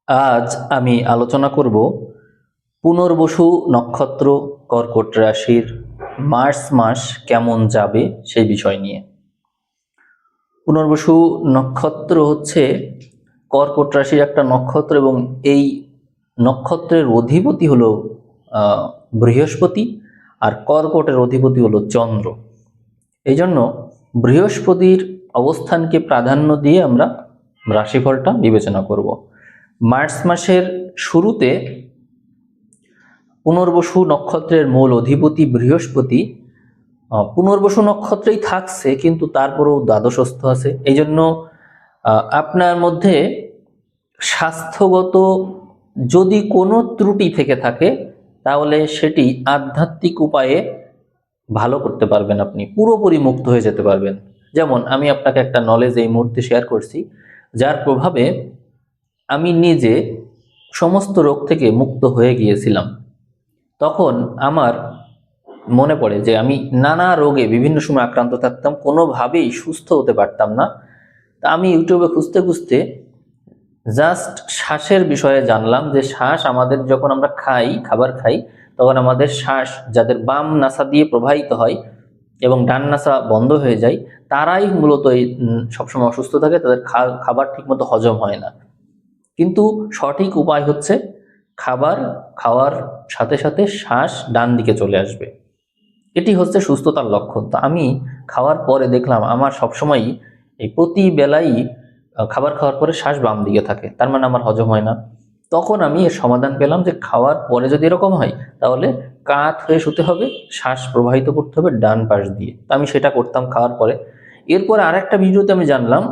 আজ আমি আলোচনা করব পুনর্বসু নক্ষত্র কর্কট রাশির মার্চ মাস কেমন যাবে সেই বিষয় নিয়ে। পুনর্বসু নক্ষত্র হচ্ছে কর্কট রাশির একটা নক্ষত্র এবং এই নক্ষত্রের অধিপতি হলো বৃহস্পতি, আর কর্কটের অধিপতি হলো চন্দ্র। এই জন্য বৃহস্পতির অবস্থানকে প্রাধান্য দিয়ে আমরা রাশিফলটা বিবেচনা করব। মার্চ মাসের শুরুতে পুনর্বসু নক্ষত্রের মূল অধিপতি বৃহস্পতি পুনর্বসু নক্ষত্রেই থাকছে, কিন্তু তারপরেও দ্বাদশস্থ আছে। এই জন্য আপনার মধ্যে স্বাস্থ্যগত যদি কোনো ত্রুটি থেকে থাকে তাহলে সেটি আধ্যাত্মিক উপায়ে ভালো করতে পারবেন, আপনি পুরোপুরি মুক্ত হয়ে যেতে পারবেন। যেমন আমি আপনাকে একটা নলেজ এই মুহূর্তে শেয়ার করছি, যার প্রভাবে আমি নিজে সমস্ত রোগ থেকে মুক্ত হয়ে গিয়েছিলাম। তখন আমার মনে পড়ে যে আমি নানা রোগে বিভিন্ন সময় আক্রান্ত থাকতাম, কোনোভাবেই সুস্থ হতে পারতাম না। তা আমি ইউটিউবে খুঁজতে খুঁজতে জাস্ট শ্বাসের বিষয়ে জানলাম যে শ্বাস আমাদের যখন আমরা খাবার খাই তখন আমাদের শ্বাস যাদের বাম নাসা দিয়ে প্রবাহিত হয় এবং ডান নাসা বন্ধ হয়ে যায়, তারাই মূলত এই সবসময় অসুস্থ থাকে, তাদের খাবার ঠিকমতো হজম হয় না। কিন্তু সঠিক উপায় হচ্ছে খাবার খাওয়ার সাথে সাথে শ্বাস ডান দিকে চলে আসবে, এটি হচ্ছে সুস্থতার লক্ষণ। তো আমি খাওয়ার পরে দেখলাম আমার সবসময়ই এই প্রতি বেলাই খাবার খাওয়ার পরে শ্বাস বাম দিকে থাকে, তার মানে আমার হজম হয় না। তখন আমি এর সমাধান পেলাম যে খাওয়ার পরে যদি এরকম হয় তাহলে কাত হয়ে শুতে হবে, শ্বাস প্রবাহিত করতে হবে ডান পাশ দিয়ে। তো আমি সেটা করতাম খাওয়ার পরে। এরপরে আরেকটা ভিডিওতে আমি জানলাম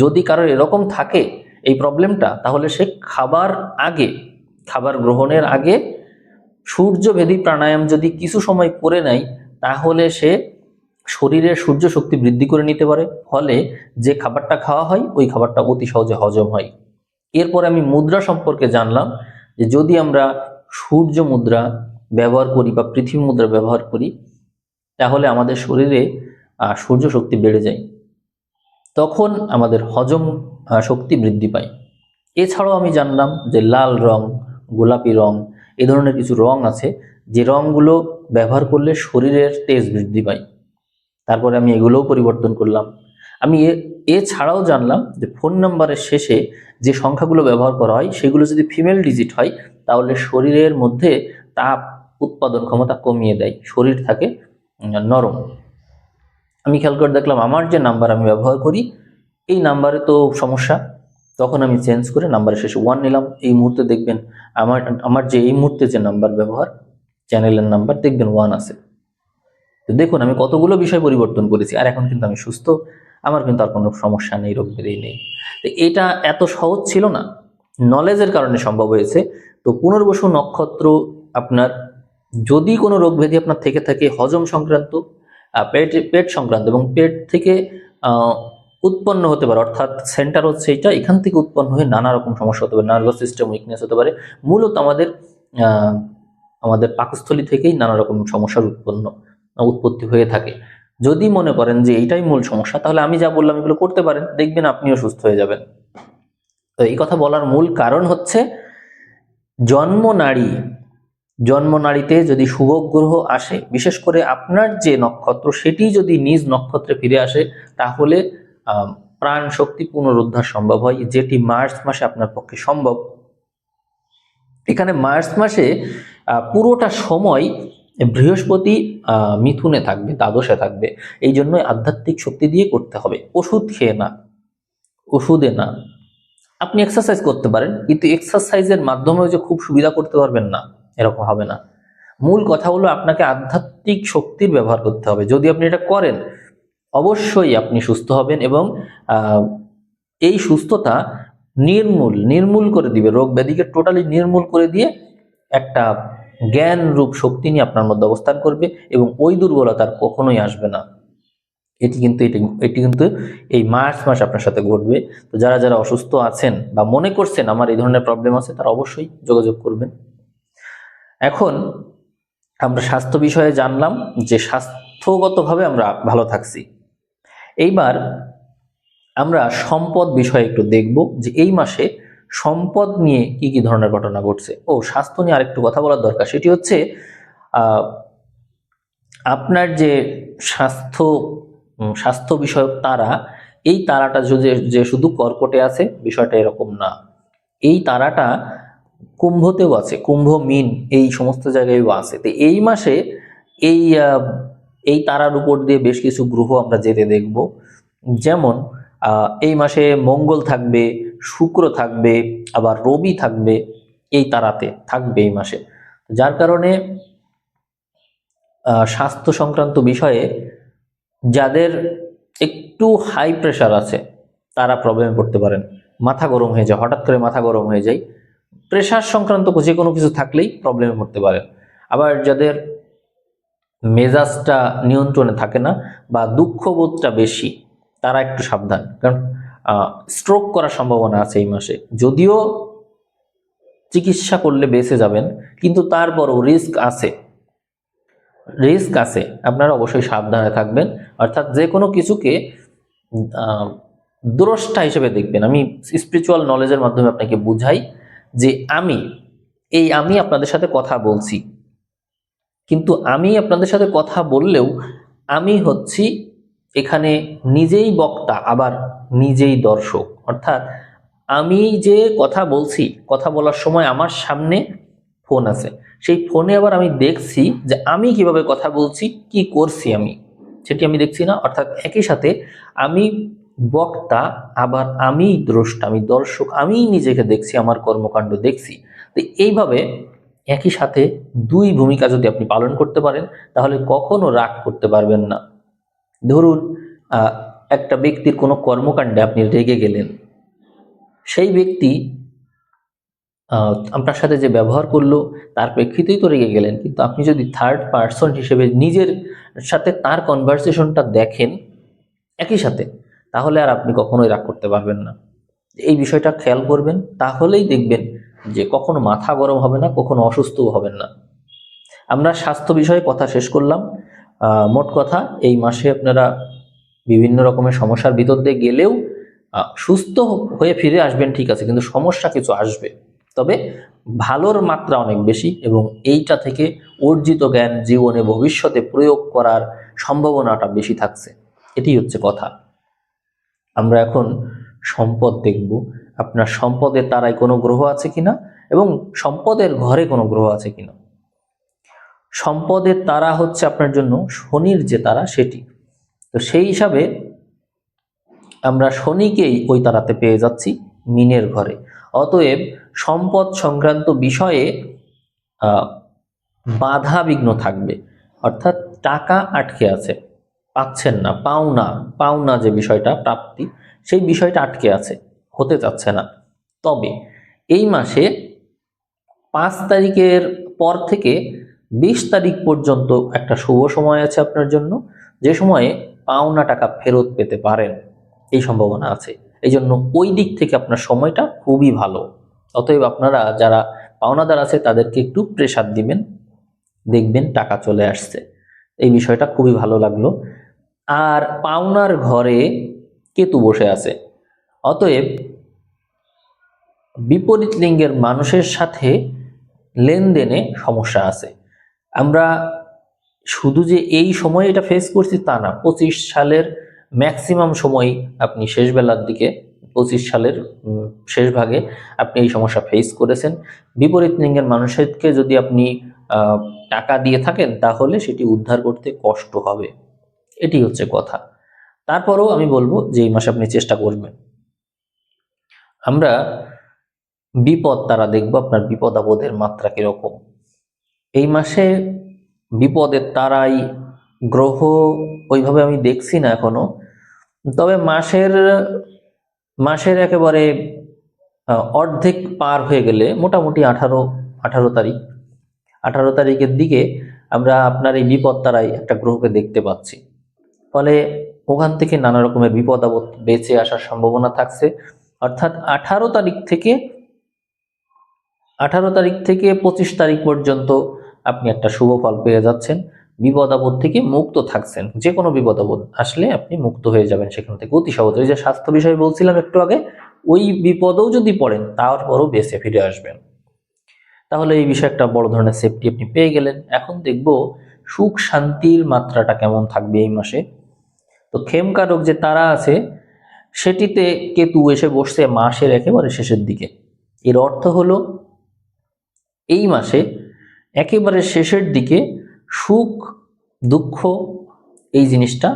যদি কারোর এরকম থাকে এই প্রবলেমটা, তাহলে সে খাবার গ্রহণের আগে সূর্যভেদী প্রাণায়াম যদি কিছু সময় করে নেয় তাহলে সে শরীরের সূর্য শক্তি বৃদ্ধি করে নিতে পারে, ফলে যে খাবারটা খাওয়া হয় ওই খাবারটা অতি সহজে হজম হয়। এরপরে আমি মুদ্রা সম্পর্কে জানলাম যে যদি আমরা সূর্য মুদ্রা ব্যবহার করি বা পৃথিবী মুদ্রা ব্যবহার করি তাহলে আমাদের শরীরে সূর্য শক্তি বেড়ে যায়, তখন আমাদের হজম শক্তি বৃদ্ধি পায়। এছাড়াও আমি জানলাম যে লাল রং, গোলাপি রং, এ ধরনের কিছু রং আছে যে রংগুলো ব্যবহার করলে শরীরের তেজ বৃদ্ধি পায়। তারপরে আমি এগুলোও পরিবর্তন করলাম। আমি এছাড়াও জানলাম যে ফোন নাম্বারের শেষে যে সংখ্যাগুলো ব্যবহার করা হয় সেগুলো যদি ফিমেল ডিজিট হয় তাহলে শরীরের মধ্যে তাপ উৎপাদন ক্ষমতা কমিয়ে দেয়, শরীর থাকে নরম। আমি খেয়াল করে দেখলাম আমার যে নাম্বার আমি ব্যবহার করি এই নাম্বারে তো সমস্যা, তখন আমি চেঞ্জ করে নাম্বারের শেষে 1 নিলাম। এই মুহূর্তে দেখবেন আমার আমার যে এই মুহূর্তে যে নাম্বার ব্যবহার, চ্যানেলের নাম্বার, দেখবেন 1 আছে। তো দেখুন আমি কতগুলো বিষয় পরিবর্তন করেছি, আর এখন কিন্তু আমি সুস্থ, আমার কিন্তু আর কোনো সমস্যা নেই, রোগ ব্যাধি নেই। তো এটা এত সহজ ছিল না, নলেজের কারণে সম্ভব হয়েছে। তো পুনর্বসু নক্ষত্র আপনার যদি কোনো রোগ ব্যাধি আপনার থেকে থাকে হজম সংক্রান্ত, পেট সংক্রান্ত এবং পেট থেকে উৎপন্ন হতে পারে, অর্থাৎ সেন্টার হচ্ছে এটা, এখান থেকে উৎপন্ন হয়ে নানা রকম সমস্যা হতে পারে, নার্ভাস সিস্টেম উইকনেস হতে পারে। মূলত আমাদের পাকস্থলী থেকেই নানা রকম সমস্যার উৎপত্তি হয়ে থাকে। যদি মনে করেন যে এইটাই মূল সমস্যা তাহলে আমি যা বললাম এগুলো করতে পারেন, দেখবেন আপনিও সুস্থ হয়ে যাবেন। তো এই কথা বলার মূল কারণ হচ্ছে জন্ম নাড়িতে যদি শুভ গ্রহ আসে, বিশেষ করে আপনার যে নক্ষত্র সেটি যদি নিজ নক্ষত্রে ফিরে আসে তাহলে প্রাণ শক্তি পুনরুদ্ধার সম্ভব হয়, যেটি মার্চ মাসে আপনার পক্ষে সম্ভব। এখানে মার্চ মাসে পুরোটা সময় বৃহস্পতি মিথুনে থাকবে, দ্বাদশে থাকবে। এই জন্য আধ্যাত্মিক শক্তি দিয়ে করতে হবে, ওষুধ খেয়ে না, ওষুধে না। আপনি এক্সারসাইজ করতে পারেন, কিন্তু এক্সারসাইজের মাধ্যমেও যে খুব সুবিধা করতে পারবেন না এরকম হবে না। মূল কথা হলো আপনাকে আধ্যাত্মিক শক্তির ব্যবহার করতে হবে। যদি আপনি এটা করেন অবশ্যই আপনি সুস্থ হবেন এবং এই সুস্থতা নির্মূল করে দিবে, রোগ ব্যাধিকে টোটালি নির্মূল করে দিয়ে একটা জ্ঞান রূপ শক্তি নিয়ে আপনার মধ্যে অবস্থান করবে এবং ওই দুর্বলতার কখনোই আসবে না। এটি কিন্তু এই মার্চ মাস আপনার সাথে ঘটবে। তো যারা যারা অসুস্থ আছেন বা মনে করছেন আমার এই ধরনের প্রবলেম আছে তারা অবশ্যই যোগাযোগ করবেন। এখন আমরা স্বাস্থ্য বিষয়ে জানলাম যে স্বাস্থ্যগতভাবে আমরা ভালো থাকছি। এইবার আমরা সম্পদ বিষয়ে একটু দেখব যে এই মাসে সম্পদ নিয়ে কি কি ধরনের ঘটনা ঘটছে। স্বাস্থ্য নিয়ে আরেকটু কথা বলার দরকার, সেটি হচ্ছে আপনার যে স্বাস্থ্য বিষয়ক তারা, এই তারাটা যদি যে শুধু কর্কটে আছে বিষয়টা এরকম না। এই তারাটা কুম্ভতেও আছে, কুম্ভ মিন এই সমস্ত জায়গায়ও আছে। তো এই মাসে এই এই তারার উপর দিয়ে বেশ কিছু গ্রহ আমরা যেতে দেখব। যেমন এই মাসে মঙ্গল থাকবে, শুক্র থাকবে, আবার রবি থাকবে, এই তারাতে থাকবে এই মাসে। যার কারণে স্বাস্থ্য সংক্রান্ত বিষয়ে যাদের একটু হাই প্রেশার আছে তারা প্রবলেমে পড়তে পারেন। মাথা গরম হয়ে যায়, হঠাৎ করে মাথা গরম হয়ে যায়, প্রেশার সংক্রান্ত যে কোনো কিছু থাকলেই প্রবলেমে পড়তে পারেন। আবার যাদের মেজাজটা নিয়ন্ত্রণে থাকে না বা দুঃখবোধটা বেশি, তারা একটু সাবধান, কারণ স্ট্রোক করার সম্ভাবনা আছে এই মাসে। যদিও চিকিৎসা করলে বেঁচে যাবেন, কিন্তু তারপরও রিস্ক আছে, আপনারা অবশ্যই সাবধানে থাকবেন। অর্থাৎ যে কোনো কিছুকে দ্রষ্টা হিসেবে দেখবেন। আমি স্পিরিচুয়াল নলেজের মাধ্যমে আপনাকে বুঝাই যে আমি আপনাদের সাথে কথা বলছি, কিন্তু আমি আপনাদের সাথে কথা বললেও আমি হচ্ছি এখানে নিজেই বক্তা আবার নিজেই দর্শক। অর্থাৎ আমি যে কথা বলছি, কথা বলার সময় আমার সামনে ফোন আছে, সেই ফোনে আবার আমি দেখছি যে আমি কিভাবে কথা বলছি, কি করছি আমি, সেটি আমি দেখছি না। অর্থাৎ একই সাথে আমি বক্তা আবার আমি দ্রষ্টা, আমি দর্শক, আমি নিজেকে দেখছি, আমার কর্মকাণ্ড দেখছি। তো এইভাবে একই সাথে দুই ভূমিকা যদি আপনি পালন করতে পারেন তাহলে কখনো রাগ করতে পারবেন না। ধরুন একটা ব্যক্তির কোনো কর্মকাণ্ডে আপনি রেগে গেলেন, সেই ব্যক্তি আপনার সাথে যে ব্যবহার করলো তার প্রেক্ষিতেই তো রেগে গেলেন, কিন্তু আপনি যদি থার্ড পার্সন হিসেবে নিজের সাথে তার কনভারসেশনটা দেখেন একই সাথে, তাহলে আর আপনি কখনোই রাগ করতে পারবেন না। এই বিষয়টা খেয়াল করবেন, তাহলেই দেখবেন যে কখনো মাথা গরম হবে না, কখনো অসুস্থও হবেন না। আমরা স্বাস্থ্য বিষয়ে কথা শেষ করলাম। মোট কথা, এই মাসে আপনারা বিভিন্ন রকমের সমস্যার ভিতর দিয়ে গেলেও সুস্থ হয়ে ফিরে আসবেন, ঠিক আছে, কিন্তু সমস্যা কিছু আসবে, তবে ভালোর মাত্রা অনেক বেশি, এবং এইটা থেকে অর্জিত জ্ঞান জীবনে ভবিষ্যতে প্রয়োগ করার সম্ভাবনাটা বেশি থাকছে। এটি হচ্ছে কথা। আমরা এখন সম্পদ দেখব। আপনার সম্পদের তারায় কোনো গ্রহ আছে কিনা এবং সম্পদের ঘরে কোনো গ্রহ আছে কিনা। সম্পদের তারা হচ্ছে আপনার জন্য শনির যে তারা, সেটি। তো সেই হিসাবে আমরা শনিকেই ওই তারাতে পেয়ে যাচ্ছি মিনের ঘরে। অতএব সম্পদ সংক্রান্ত বিষয়ে বাধা বিঘ্ন থাকবে, অর্থাৎ টাকা আটকে আছে, পাচ্ছেন না, পাওনা যে বিষয়টা প্রাপ্তি, সেই বিষয়টা আটকে আছে, হতে চাচ্ছে না। তবে এই মাসে 5 তারিখের পর থেকে 20 তারিখ পর্যন্ত একটা শুভ সময় আছে আপনার জন্য, যে সময়ে পাওনা টাকা ফেরত পেতে পারেন, এই সম্ভাবনা আছে। এই জন্য ওই দিক থেকে আপনার সময়টা খুবই ভালো। অতএব আপনারা যারা পাওনাদার আছে তাদেরকে একটু প্রেসার দিবেন, দেখবেন টাকা চলে আসছে। এই বিষয়টা খুবই ভালো লাগলো। আর পাওনার ঘরে কেতু বসে আছে, অতএব বিপরীত লিঙ্গের মানুষের সাথে লেনদেনে সমস্যা আছে। আমরা শুধু যে এই সময় এটা ফেস করছি তা না, 25 সালের ম্যাক্সিমাম সময় আপনি শেষ বেলার দিকে, 25 সালের শেষ ভাগে আপনি এই সমস্যা ফেস করেছেন। বিপরীত লিঙ্গের মানুষকে যদি আপনি টাকা দিয়ে থাকেন তাহলে সেটি উদ্ধার করতে কষ্ট হবে, এটি হচ্ছে কথা। তারপরেও আমি বলবো যে এই মাসে আপনি চেষ্টা করবেন। আমরা বিপদ তারা দেখবো, আপনার বিপদ আপদের মাত্রা কিরকম। এই মাসে বিপদের তারাই গ্রহ ওইভাবে আমি দেখছি না এখনো, তবে মাসের একেবারে অর্ধেক পার হয়ে গেলে, মোটামুটি 18 তারিখের দিকে আমরা আপনার এই বিপদ তারাই একটা গ্রহকে দেখতে পাচ্ছি। ফলে ওখান থেকে নানা রকমের বিপদ আপদ বেঁচে আসার সম্ভাবনা থাকছে। অর্থাৎ 18 তারিখ থেকে 25 তারিখ পর্যন্ত আপনি একটা শুভ ফল পেয়ে যাচ্ছেন, বিপদ আপদ থেকে মুক্ত থাকছেন। যে কোনো বিপদ আপদ আসলে আপনি মুক্ত হয়ে যাবেন সেখান থেকে অতি সহজে। ওই যে স্বাস্থ্য বিষয়ে বলছিলাম একটু আগে, ওই বিপদেও যদি পড়েন তারপরও বেঁচে ফিরে আসবেন। তাহলে এই বিষয়ে একটা বড় ধরনের সেফটি আপনি পেয়ে গেলেন। এখন দেখব সুখ শান্তির মাত্রাটা কেমন থাকবে এই মাসে। তো খেমকারক যে তারা আছে সেটিতে কেতু এসে বসছে মাসের একেবারে শেষের দিকে। এর অর্থ হলো এই মাসে একেবারে শেষের দিকে সুখ দুঃখ এই জিনিসটা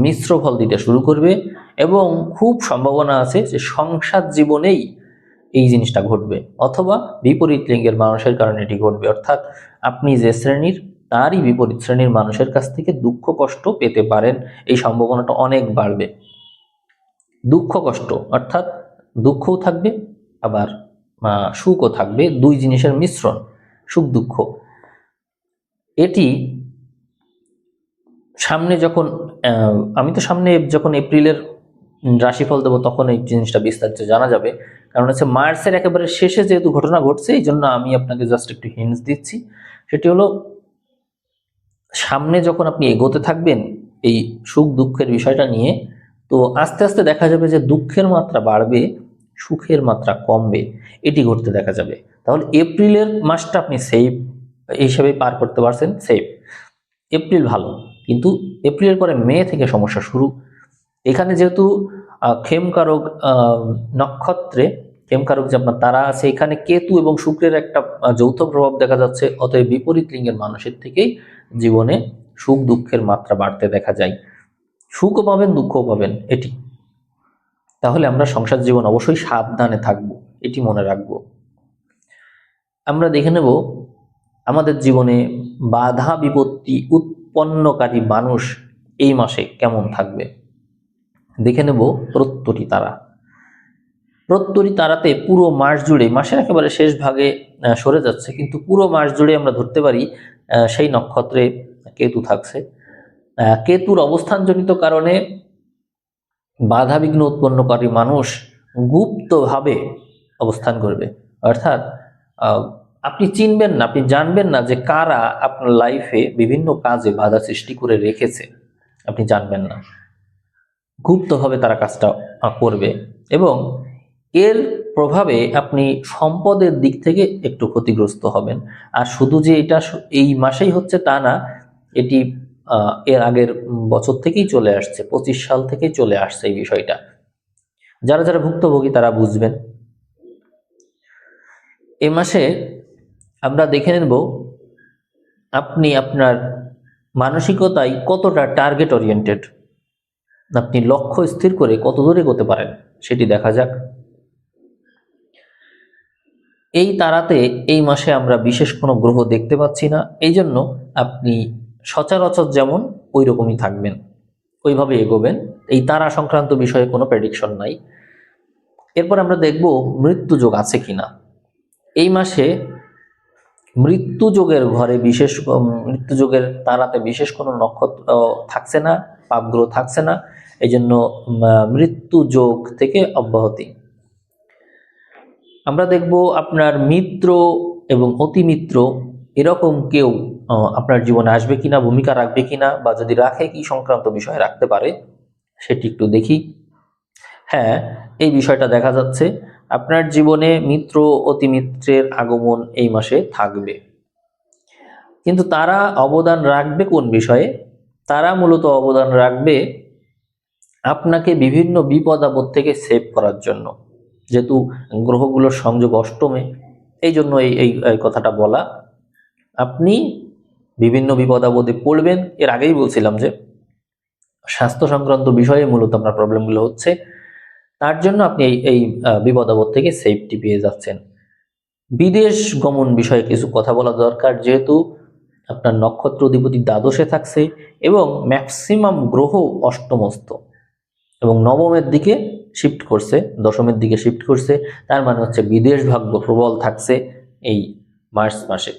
মিশ্র ফল দিতে শুরু করবে এবং খুব সম্ভাবনা আছে যে সংসার জীবনেই এই জিনিসটা ঘটবে, অথবা বিপরীত লিঙ্গের মানুষের কারণে এটি ঘটবে। অর্থাৎ আপনি যে শ্রেণীর তারই বিপরীত শ্রেণীর মানুষের কাছ থেকে দুঃখ কষ্ট পেতে পারেন, এই সম্ভাবনাটা অনেক বাড়বে। দুঃখ কষ্ট অর্থাৎ দুঃখও থাকবে আবার সুখও থাকবে, দুই জিনিসের মিশ্রণ, সুখ দুঃখ। এটি সামনে যখন আমি তো সামনে যখন এপ্রিলের রাশিফল দেবো তখন এই জিনিসটা বিস্তারিত জানা যাবে। কারণ হচ্ছে মার্চের একেবারে শেষে যেহেতু ঘটনা ঘটছে, এই জন্য আমি আপনাকে জাস্ট একটু হিন্টস দিচ্ছি। সেটি হলো সামনে যখন আপনি এগোতে থাকবেন এই সুখ দুঃখের বিষয়টা নিয়ে, তো আস্তে আস্তে দেখা যাবে যে দুঃখের মাত্রা বাড়বে, সুখের মাত্রা কমবে, এটি ঘটতে দেখা যাবে। তাহলে এপ্রিলের মাসটা আপনি সেফ হিসেবে পার করতে পারছেন, সেফ, এপ্রিল ভালো। কিন্তু এপ্রিলের পরে মে থেকে সমস্যা শুরু। এখানে যেহেতু খেমকারক নক্ষত্রে, খেমকারক যে আপনার তারা আছে, এখানে কেতু এবং শুক্রের একটা যৌথ প্রভাব দেখা যাচ্ছে। অতএব বিপরীত লিঙ্গের মানুষের থেকেই জীবনে সুখ দুঃখের মাত্রা বাড়তে দেখা যায়। সুখও পাবেন দুঃখও পাবেন এটি। তাহলে আমরা সংসার জীবন অবশ্যই সাবধানে থাকব, এটি মনে রাখব। আমরা দেখে নেব আমাদের জীবনে বাধা বিপত্তি উৎপন্নকারী মানুষ এই মাসে কেমন থাকবে। দেখে নেব প্রত্যরী তারা। প্রত্যরী তারাতে পুরো মাস জুড়ে, মাসের একেবারে শেষ ভাগে সরে যাচ্ছে, কিন্তু পুরো মাস জুড়ে আমরা ধরতে পারি সেই নক্ষত্রে কেতু থাকছে। কেতুর অবস্থানজনিত কারণে বাধা বিঘ্ন উৎপন্নকারী মানুষ গুপ্তভাবে অবস্থান করবে। অর্থাৎ আপনি চিনবেন না, আপনি জানবেন না যে কারা আপনার লাইফে বিভিন্ন কাজে বাধা সৃষ্টি করে রেখেছে, আপনি জানবেন না। গুপ্তভাবে তারা কাজটা করবে এবং এর প্রভাবে আপনি সম্পদের দিক থেকে একটু ক্ষতিগ্রস্ত হবেন। আর শুধু যে এটা এই মাসেই হচ্ছে তা না, এটি এর আগের বছর থেকেই চলে আসছে, 25 সাল থেকেই চলে আসছে এই বিষয়টা। যারা যারা ভুক্তভোগী তারা বুঝবেন। এ মাসে আমরা দেখে নেব আপনি আপনার মানসিকতায় কতটা টার্গেট ওরিয়েন্টেড, আপনি লক্ষ্য স্থির করে কত দূরে এগোতে পারেন সেটি দেখা যাক। এই তারাতে এই মাসে আমরা বিশেষ কোনো গ্রহ দেখতে পাচ্ছি না, এই জন্য আপনি সচরাচর যেমন ওই রকমই থাকবেন, ওইভাবে এগোবেন। এই তারা সংক্রান্ত বিষয়ে কোনো প্রেডিকশন নাই। এরপর আমরা দেখব মৃত্যু যোগ আছে কিনা। এই মাসে মৃত্যু যোগের ঘরে মৃত্যু যোগের তারাতে বিশেষ কোনো নক্ষত্র থাকছে না, পাপ গ্রহ থাকছে না, এই জন্য মৃত্যু যোগ থেকে অব্যাহতি। আমরা দেখব আপনার মিত্র এবং অতি মিত্র এরকম কেউ আপনার জীবনে আসবে কিনা, ভূমিকা রাখবে কিনা, বা যদি রাখে কি সংক্রান্ত বিষয় রাখতে পারে সেটি একটু দেখি। হ্যাঁ, এই বিষয়টা দেখা যাচ্ছে আপনার জীবনে মিত্র অতি মিত্রের আগমন এই মাসে থাকবে। কিন্তু তারা অবদান রাখবে কোন বিষয়ে? তারা মূলত অবদান রাখবে আপনাকে বিভিন্ন বিপদ আপদ থেকে সেভ করার জন্য। যেহেতু গ্রহগুলোর সংযোগ অষ্টমে, এই জন্য এই কথাটা বলা। আপনি বিভিন্ন বিপদ আপদে পড়বেন। এর আগেই বলছিলাম যে স্বাস্থ্য সংক্রান্ত বিষয়ে মূলত আপনার প্রবলেমগুলো হচ্ছে, তার জন্য আপনি এই বিপদ আপদ থেকে সেফটি পেয়ে যাচ্ছেন। বিদেশ গমন বিষয়ে কিছু কথা বলা দরকার, যেহেতু আপনার নক্ষত্র অধিপতি দ্বাদশে থাকছে এবং ম্যাক্সিমাম গ্রহ অষ্টমস্থ এবং নবমের দিকে শিফট করছে, দশমের দিকে শিফট করছে। তার মানে হচ্ছে বিদেশ ভাগ্য প্রবল থাকছে এই মার্চ মাসে।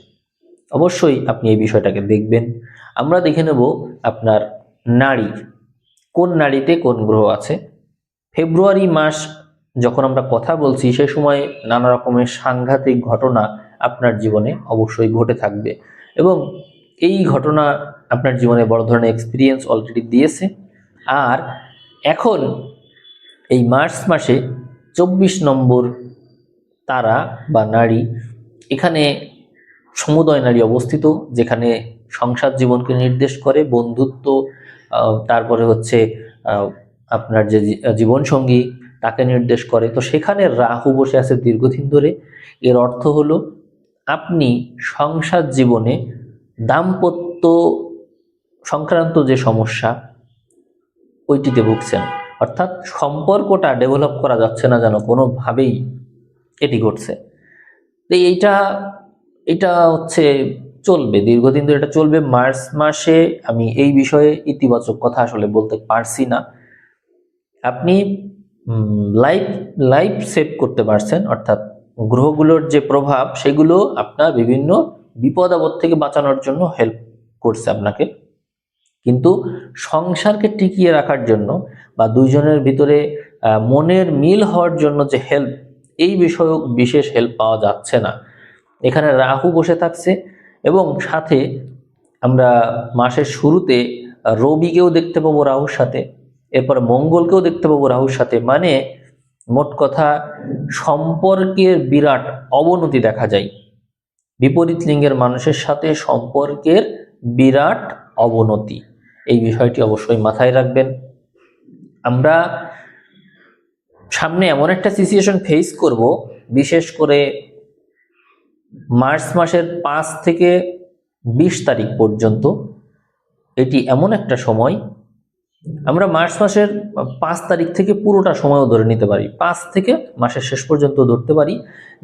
অবশ্যই আপনি এই বিষয়টাকে দেখবেন। আমরা দেখে নেব আপনার নারী, কোন নারীতে কোন গ্রহ আছে। ফেব্রুয়ারি মাস যখন আমরা কথা বলছি সে সময় নানা রকমের সাংঘাতিক ঘটনা আপনার জীবনে অবশ্যই ঘটে থাকবে এবং এই ঘটনা আপনার জীবনে বড় ধরনের এক্সপিরিয়েন্স অলরেডি দিয়েছে। আর এখন এই মার্চ মাসে 24 নম্বর তারা বা নারী, এখানে সমুদয় নারী অবস্থিত, যেখানে সংসার জীবনকে নির্দেশ করে, বন্ধুত্ব, তারপরে হচ্ছে আপনার যে জীবন সঙ্গী তাকে নির্দেশ করে। তো সেখানে রাহু বসে আছে দীর্ঘদিন ধরে। এর অর্থ হলো আপনি সংসার জীবনে দাম্পত্য সংক্রান্ত যে সমস্যা ওইটিতে ভুগছেন, অর্থাৎ সম্পর্কটা ডেভেলপ করা যাচ্ছে না যেন কোনোভাবেই, এটি ঘটছে। তো এইটা এটা হচ্ছে চলবে দীর্ঘদিন ধরে, এটা চলবে। মার্চ মাসে আমি এই বিষয়ে ইতিবাচক কথা আসলে বলতে পারছি না। আপনি লাইফ লাইফ সেভ করতে পারছেন, অর্থাৎ গ্রহগুলোর যে প্রভাব সেগুলো আপনার বিভিন্ন বিপদ আপদ থেকে বাঁচানোর জন্য হেল্প করছে আপনাকে, কিন্তু সংসারকে টিকিয়ে রাখার জন্য বা দুইজনের ভিতরে মনের মিল হওয়ার জন্য যে হেল্প, এই বিষয়ে বিশেষ হেল্প পাওয়া যাচ্ছে না। এখানে রাহু বসে থাকছে এবং সাথে আমরা মাসের শুরুতে রবিকেও দেখতে পাবো রাহুর সাথে, এরপর মঙ্গলকেও দেখতে পাবো রাহুর সাথে। মানে মোট কথা সম্পর্কের বিরাট অবনতি দেখা যায়। বিপরীত লিঙ্গের মানুষের সাথে সম্পর্কের বিরাট অবনতি, এই বিষয়টি অবশ্যই মাথায় রাখবেন। আমরা সামনে এমন একটা সিচুয়েশন ফেস করব, বিশেষ করে মার্চ মাসের 5 থেকে 20 তারিখ পর্যন্ত। এটি এমন একটা সময়, আমরা মার্চ মাসের 5 তারিখ থেকে পুরোটা সময়ও ধরে নিতে পারি, 5 থেকে মাসের শেষ পর্যন্ত ধরতে পারি,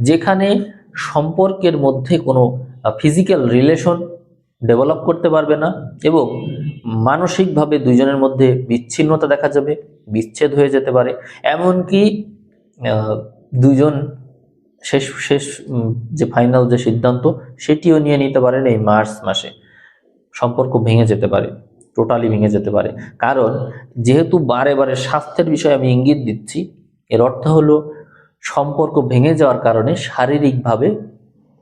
যেখানে সম্পর্কের মধ্যে কোনো ফিজিক্যাল রিলেশন ডেভেলপ করতে পারবে না এবং মানসিকভাবে দুইজনের মধ্যে বিচ্ছিন্নতা দেখা যাবে, বিচ্ছেদ হয়ে যেতে পারে। এমনকি দুইজন শেষ শেষ যে ফাইনাল যে সিদ্ধান্ত সেটিও নিয়ে নিতে পারেন এই মার্চ মাসে। সম্পর্ক ভেঙে যেতে পারে, টোটালি ভেঙে যেতে পারে। কারণ যেহেতু বারে বারে স্বাস্থ্যের বিষয়ে আমি ইঙ্গিত দিচ্ছি, এর অর্থ হলো সম্পর্ক ভেঙে যাওয়ার কারণে শারীরিকভাবে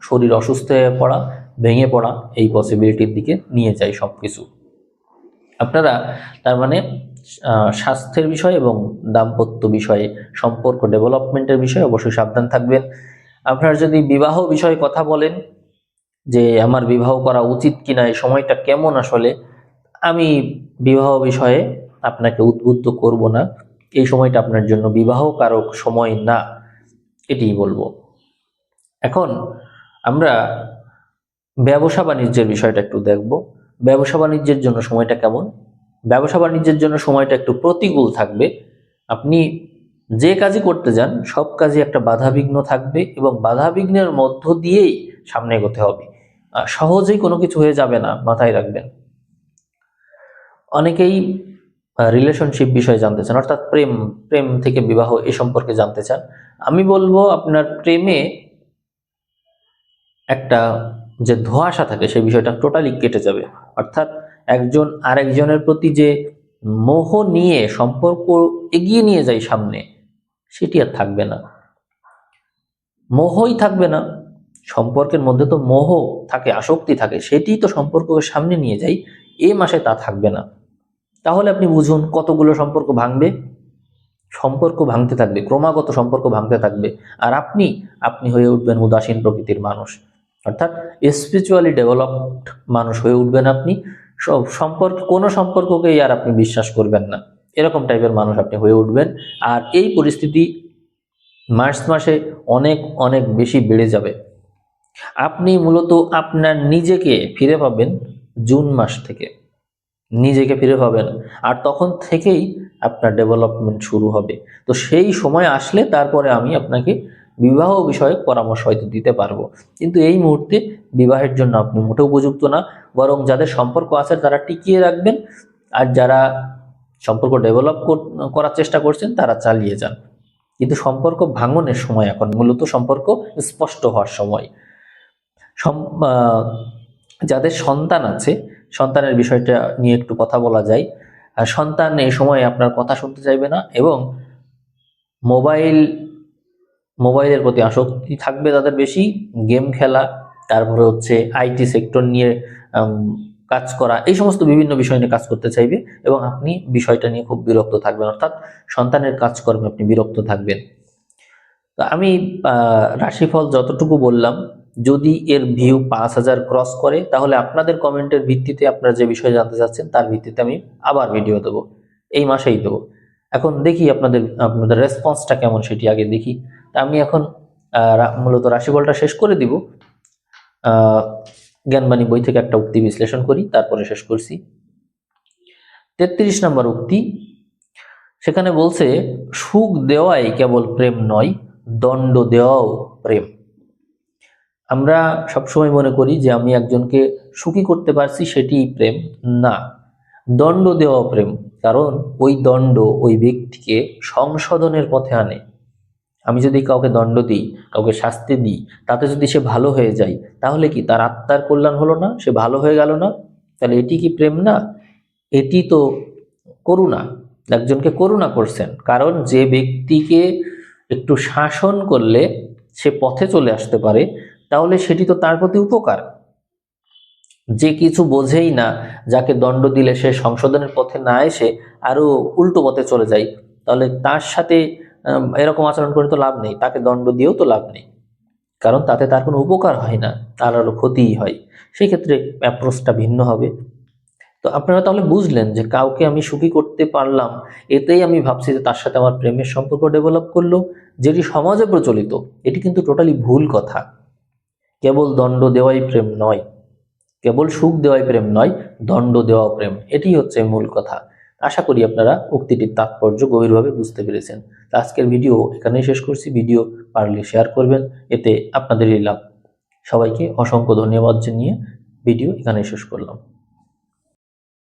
শরীর অসুস্থ হয়ে পড়া, ভেঙে পড়া, এই পসিবিলিটির দিকে নিয়ে যায় সব কিছু। আপনারা তার মানে স্বাস্থ্যের বিষয় এবং দাম্পত্য বিষয়ে, সম্পর্ক ডেভেলপমেন্টের বিষয়ে অবশ্যই সাবধান থাকবেন। আপনারা যদি বিবাহ বিষয়ে কথা বলেন যে আমার বিবাহ করা উচিত কিনা, এই সময়টা কেমন, আসলে আমি বিবাহ বিষয়ে আপনাকে উদ্বুদ্ধ করব না। এই সময়টা আপনার জন্য বিবাহ কারক সময় না, এটিই বলবো। এখন আমরা ব্যবসা বাণিজ্যের বিষয়টা একটু দেখব। ব্যবসা বাণিজ্যের জন্য সময়টা কেমন? ব্যবসা বাণিজ্যের জন্য সময়টা একটু প্রতিকূল থাকবে। আপনি যে কাজই করতে যান সব কাজে একটা বাধাবিঘ্ন থাকবে এবং বাধাবিঘ্নের মধ্য দিয়েই সামনে এগোতে হবে, সহজেই কোনো কিছু হয়ে যাবে না, মাথায় রাখবেন। অনেকেই রিলেশনশিপ বিষয়ে জানতে চান, অর্থাৎ প্রেম প্রেম থেকে বিবাহ এ সম্পর্কে জানতে চান। আমি বলবো আপনার প্রেমে একটা যে ধোঁয়াশা থাকে সেই বিষয়টা টোটালি কেটে যাবে, অর্থাৎ একজন আরেকজনের প্রতি যে মোহ নিয়ে সম্পর্ক এগিয়ে নিয়ে যায় সামনে, সেটি আর থাকবে না। মোহই থাকবে না, সম্পর্কের মধ্যে তো মোহ থাকে, আসক্তি থাকে, সেটিই তো সম্পর্ককে সামনে নিয়ে যায়। এই মাসে তা থাকবে না। তাহলে আপনি বুঝুন কতগুলো সম্পর্ক ভাঙবে। সম্পর্ক ভাঙতে থাকবে, ক্রমাগত সম্পর্ক ভাঙতে থাকবে, আর আপনি হয়ে উঠবেন উদাসীন প্রকৃতির মানুষ, অর্থাৎ স্পিরিচুয়ালি ডেভেলপড মানুষ হয়ে উঠবেন আপনি। সব সম্পর্ক, কোনো সম্পর্ককেই আর আপনি বিশ্বাস করবেন না, এরকম টাইপের মানুষ আপনি হয়ে উঠবেন। আর এই পরিস্থিতি মার্চ মাসে অনেক অনেক বেশি বেড়ে যাবে। আপনি মূলত আপনার নিজেকে ফিরে পাবেন জুন মাস থেকে, নিজেকে ফিরে পাবেন, আর তখন থেকেই আপনার ডেভেলপমেন্ট শুরু হবে। তো সেই সময় আসলে তারপরে আমি আপনাকে বিবাহ বিষয়ক পরামর্শ হয়তো দিতে পারবো, কিন্তু এই মুহূর্তে বিবাহের জন্য আপনি মোটেও উপযুক্ত না। বরং যাদের সম্পর্ক আছে তারা টিকিয়ে রাখবেন, আর যারা সম্পর্ক ডেভেলপ করার চেষ্টা করছেন তারা চালিয়ে যান। কিন্তু সম্পর্ক ভাঙনের সময় এখন, মূলত সম্পর্ক স্পষ্ট হওয়ার সময়। যাদের সন্তান আছে, সন্তানের বিষয়টা নিয়ে একটু কথা বলা যায়। সন্তান এই সময় আপনার কথা শুনতে চাইবে না এবং মোবাইলের প্রতি আসক্তি থাকবে তাদের বেশি, গেম খেলা, তারপরে হচ্ছে আইটি সেক্টর নিয়ে কাজ করা, এই সমস্ত বিভিন্ন বিষয় নিয়ে কাজ করতে চাইবে এবং আপনি বিষয়টা নিয়ে খুব বিরক্ত থাকবেন, অর্থাৎ সন্তানের কাজকর্মে আপনি বিরক্ত থাকবেন। তো আমি রাশিফল যতটুকু বললাম, যদি এর ভিউ 5000 ক্রস করে তাহলে আপনাদের কমেন্টের ভিত্তিতে আপনারা যে বিষয় জানতে চাচ্ছেন তার ভিত্তিতে আমি আবার ভিডিও দেবো, এই মাসেই দেবো। এখন দেখি আপনাদের আপনাদের রেসপন্সটা কেমন সেটি আগে দেখি। তা আমি এখন মূলত রাশিফলটা শেষ করে দিব। জ্ঞানবাণী বই থেকে একটা উক্তি বিশ্লেষণ করি, তারপরে শেষ করছি। 33 নম্বর উক্তি, সেখানে বলছে, সুখ দেওয়াই কেবল প্রেম নয়, দণ্ড দেওয়াও প্রেম। আমরা সবসময় মনে করি যে আমি একজনকে সুখী করতে পারছি সেটিই প্রেম। না, দণ্ড দেওয়াও প্রেম, কারণ ওই দণ্ড ওই ব্যক্তিকে সংশোধনের পথে আনে। আমি যদি কাউকে দণ্ড দিই, কাউকে শাস্তি দিই, তাতে যদি সে ভালো হয়ে যায়, তাহলে কি তার আত্মার কল্যাণ হলো না? সে ভালো হয়ে গেল না? তাহলে এটি কি প্রেম না? এটি তো করুণা। একজনকে করুণা করছেন, কারণ যে ব্যক্তিকে একটু শাসন করলে সে পথে চলে আসতে পারে, তাহলে সেটি তো তার প্রতি উপকার। যে কিছু বোঝেই না, যাকে দণ্ড দিলে সে সংশোধনের পথে না এসে আরো উল্টো পথে চলে যায়, তাহলে তার সাথে এরকম আচরণ করে তো লাভ নেই, তাকে দণ্ড দিয়েও তো লাভ নেই, কারণ তাতে তার কোনো উপকার হয় না, তার আরো ক্ষতিই হয়। সেই ক্ষেত্রে অ্যাপ্রোচটা ভিন্ন হবে। তো আপনারা তাহলে বুঝলেন যে কাউকে আমি সুখী করতে পারলাম, এতেই আমি ভাবছি যে তার সাথে আমার প্রেমের সম্পর্ক ডেভেলপ করলো, যেটি সমাজে প্রচলিত। এটি কিন্তু টোটালি ভুল কথা। কেবল দণ্ড দেওয়াই প্রেম নয়, কেবল সুখ দেওয়াই প্রেম নয়, দণ্ড দেওয়া প্রেম, এটি হচ্ছে মূল কথা। আশা করি আপনারা উক্তিটির তাৎপর্য গভীরভাবে বুঝতে পেরেছেন। আজকের ভিডিও এখানেই শেষ করছি। ভিডিও পারলে শেয়ার করবেন, এতে আপনাদেরই লাভ। সবাইকে অসংখ্য ধন্যবাদ জানিয়ে ভিডিও এখানেই শেষ করলাম।